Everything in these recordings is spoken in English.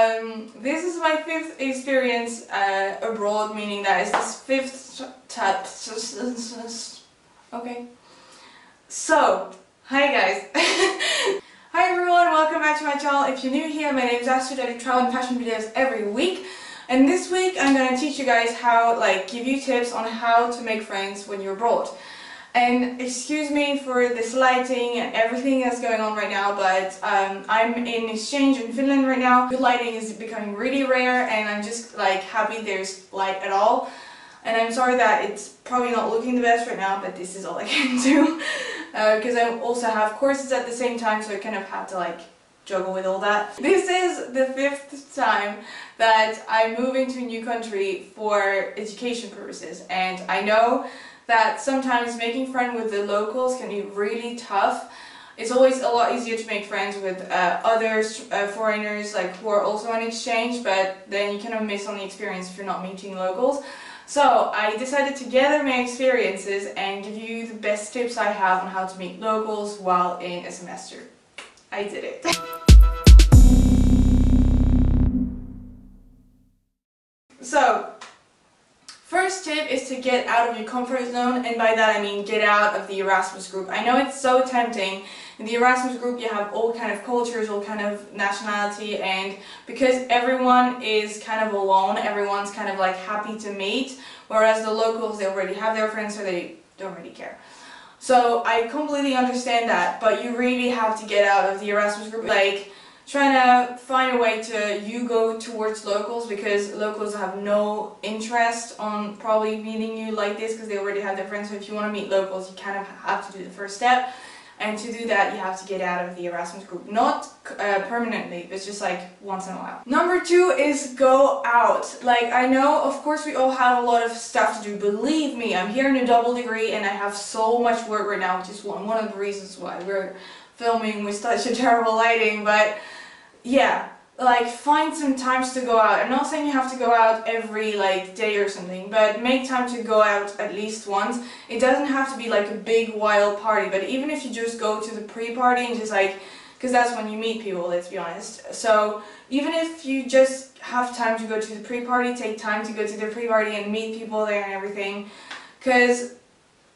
This is my 5th experience abroad, meaning that it's this 5th type. Okay. So, hi guys. Hi everyone, welcome back to my channel. If you're new here, my name is Astrid. I do travel and fashion videos every week. And this week I'm going to teach you guys how, give you tips on how to make friends when you're abroad. And excuse me for this lighting and everything that's going on right now, but I'm in exchange in Finland right now. Good lighting is becoming really rare and I'm just happy there's light at all. And I'm sorry that it's probably not looking the best right now, but this is all I can do. Because I also have courses at the same time, so I kind of have to juggle with all that. This is the 5th time that I'm moving to a new country for education purposes, and I know that sometimes making friends with the locals can be really tough. It's always a lot easier to make friends with other foreigners who are also on exchange, but then you kind of miss on the experience if you're not meeting locals. So I decided to gather my experiences and give you the best tips I have on how to meet locals while in a semester. I did it. So, first tip is to get out of your comfort zone, and by that I mean get out of the Erasmus group. I know it's so tempting. In the Erasmus group you have all kind of cultures, all kind of nationality, and because everyone is kind of alone, everyone's kind of happy to meet, whereas the locals, they already have their friends, so they don't really care. So I completely understand that, but you really have to get out of the Erasmus group. Trying to find a way to go towards locals, because locals have no interest on probably meeting you like this because they already have their friends. So if you want to meet locals, you kind of have to do the first step, and to do that you have to get out of the Erasmus group. Not permanently, but just once in a while. Number 2 is go out. I know, of course, we all have a lot of stuff to do. Believe me, I'm here in a double degree and I have so much work right now, which is one of the reasons why we're filming with such a terrible lighting. But yeah, find some times to go out. I'm not saying you have to go out every day or something, but make time to go out at least once. It doesn't have to be a big wild party, but even if you just go to the pre-party and just because that's when you meet people, let's be honest. So even if you just have time to go to the pre-party, take time to go to the pre-party and meet people there and everything, because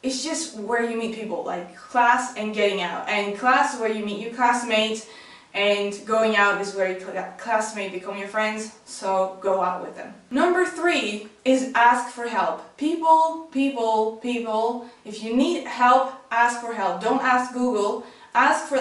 it's just where you meet people, class and getting out. And class is where you meet your classmates, and going out is where your classmates become your friends, so go out with them. Number 3 is ask for help. People. If you need help, ask for help. Don't ask Google. Ask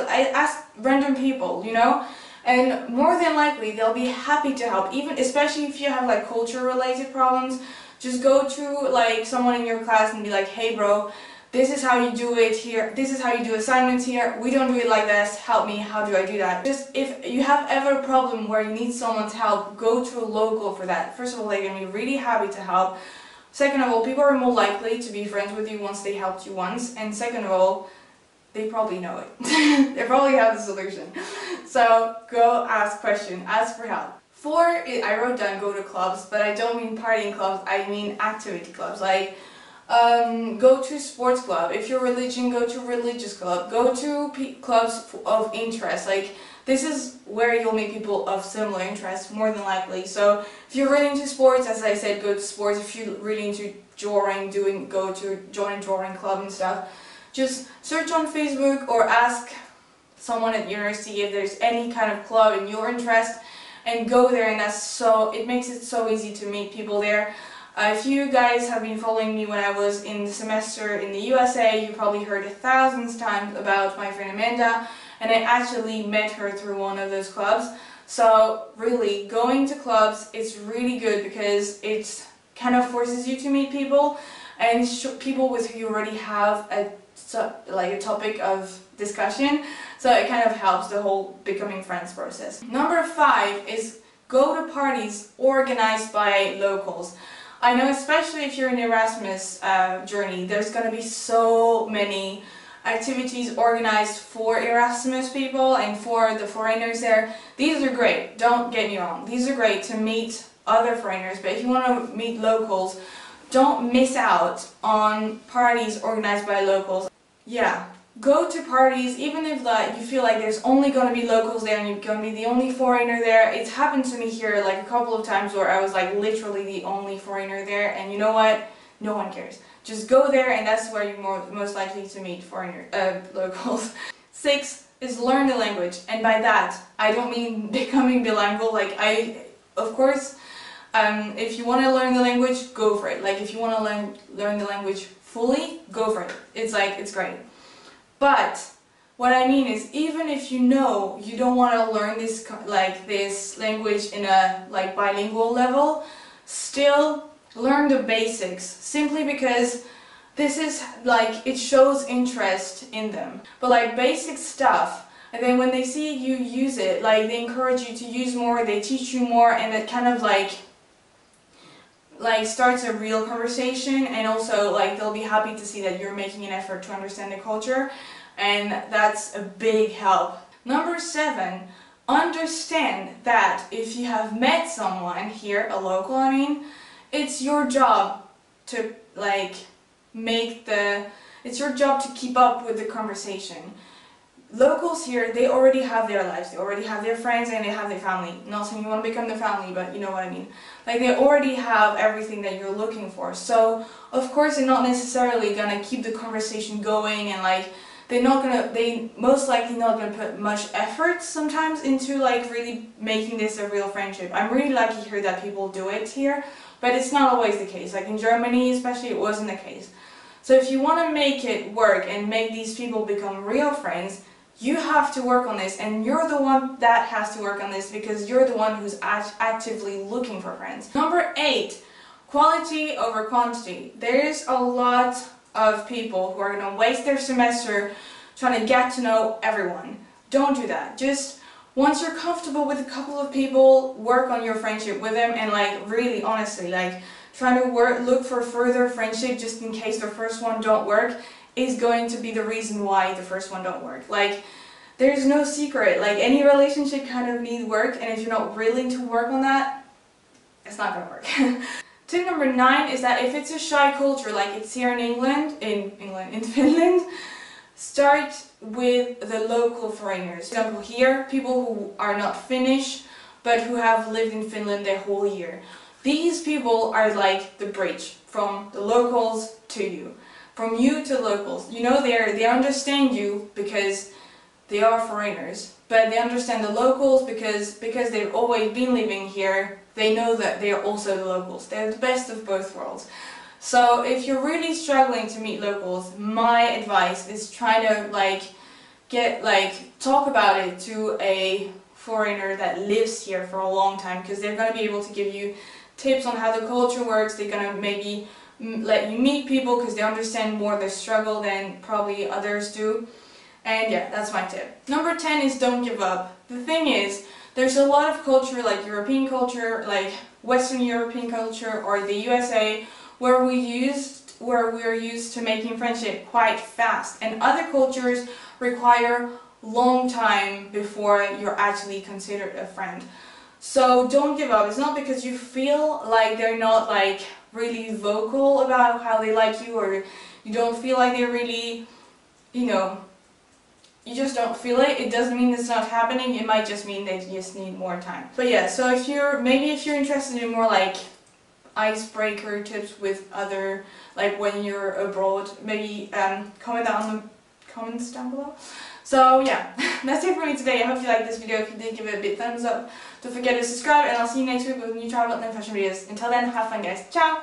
random people, you know? And more than likely, they'll be happy to help, especially if you have culture-related problems. Just go to someone in your class and be like, hey bro, this is how you do it here, this is how you do assignments here, we don't do it like this, help me, how do I do that? Just if you have ever a problem where you need someone's help, go to a local for that. First of all, they're going to be really happy to help. Second of all, people are more likely to be friends with you once they helped you once. And second of all, they probably know it. They probably have the solution. So go ask questions, ask for help. 4, I wrote down go to clubs, but I don't mean partying clubs, I mean activity clubs. Go to sports club. If you're religion, go to religious club. Go to clubs of interest. This is where you'll meet people of similar interests, more than likely. So if you're really into sports, as I said, go to sports. If you're really into drawing, go to join a drawing club and stuff. Just search on Facebook or ask someone at university if there's any kind of club in your interest, and go there. And it makes it so easy to meet people there. If you guys have been following me when I was in the semester in the USA, you probably heard 1,000 times about my friend Amanda, and I actually met her through one of those clubs. So really, going to clubs is really good because it kind of forces you to meet people, and people with who you already have a topic of discussion, so it kind of helps the whole becoming friends process. Number 5 is go to parties organized by locals. I know, especially if you're in Erasmus journey, there's going to be so many activities organized for Erasmus people and for the foreigners there. These are great, don't get me wrong, these are great to meet other foreigners, but if you want to meet locals, don't miss out on parties organized by locals. Yeah, go to parties, even if like you feel like there's only gonna be locals there and you're gonna be the only foreigner there. It's happened to me here like a couple of times where I was like literally the only foreigner there, and you know what? No one cares. Just go there, and that's where you're most likely to meet locals. 6 is learn the language, and by that I don't mean becoming bilingual. Like of course, if you want to learn the language, go for it. Like if you want to learn the language fully, go for it. It's great. But what I mean is, even if you know you don't want to learn this language in a like bilingual level, still learn the basics, simply because this is like, it shows interest in them. But like basic stuff, and then when they see you use it, like they encourage you to use more, they teach you more, and it kind of like starts a real conversation, and also like they'll be happy to see that you're making an effort to understand the culture, and that's a big help. Number 7, understand that if you have met someone here, a local I mean, it's your job to it's your job to keep up with the conversation. Locals here, they already have their lives, they already have their friends, and they have their family. Not saying you want to become the family, but you know what I mean. Like they already have everything that you're looking for. So of course they're not necessarily gonna keep the conversation going, and like they most likely not gonna put much effort sometimes into like really making this a real friendship. I'm really lucky here that people do it here, but it's not always the case. Like in Germany especially, it wasn't the case. So if you want to make it work and make these people become real friends, you have to work on this, and you're the one that has to work on this because you're the one who's actively looking for friends. Number 8, quality over quantity. There's a lot of people who are going to waste their semester trying to get to know everyone. Don't do that. Just once you're comfortable with a couple of people, work on your friendship with them, and like really honestly, like trying to look for further friendship just in case the first one don't work is going to be the reason why the first one don't work. Like there's no secret, like any relationship kind of needs work, and if you're not willing to work on that, it's not gonna work. Tip number 9 is that if it's a shy culture like it's here in Finland, start with the local foreigners. For example, here, people who are not Finnish but who have lived in Finland their whole year. These people are like the bridge from the locals to you. From you to locals. You know, they understand you because they are foreigners, but they understand the locals because they've always been living here. They know that they are also the locals. They're the best of both worlds. So if you're really struggling to meet locals, my advice is try to talk about it to a foreigner that lives here for a long time, because they're going to be able to give you tips on how the culture works. They're going to maybe let you meet people because they understand more the struggle than probably others do. And yeah, that's my tip. Number 10 is don't give up. The thing is, there's a lot of culture, like European culture, like Western European culture, or the USA, where we're used to making friendship quite fast, and other cultures require long time before you're actually considered a friend. So don't give up. It's not because you feel like they're not like really vocal about how they like you, or you don't feel like they're really, you know, you just don't feel it. It doesn't mean it's not happening. It might just mean they just need more time. But yeah, so if you're interested in more like icebreaker tips with other, like when you're abroad, maybe comment that on the comments down below. So yeah, that's it for me today. I hope you liked this video. If you did, give it a big thumbs up. Don't forget to subscribe, and I'll see you next week with new travel and fashion videos. Until then, have fun guys. Ciao!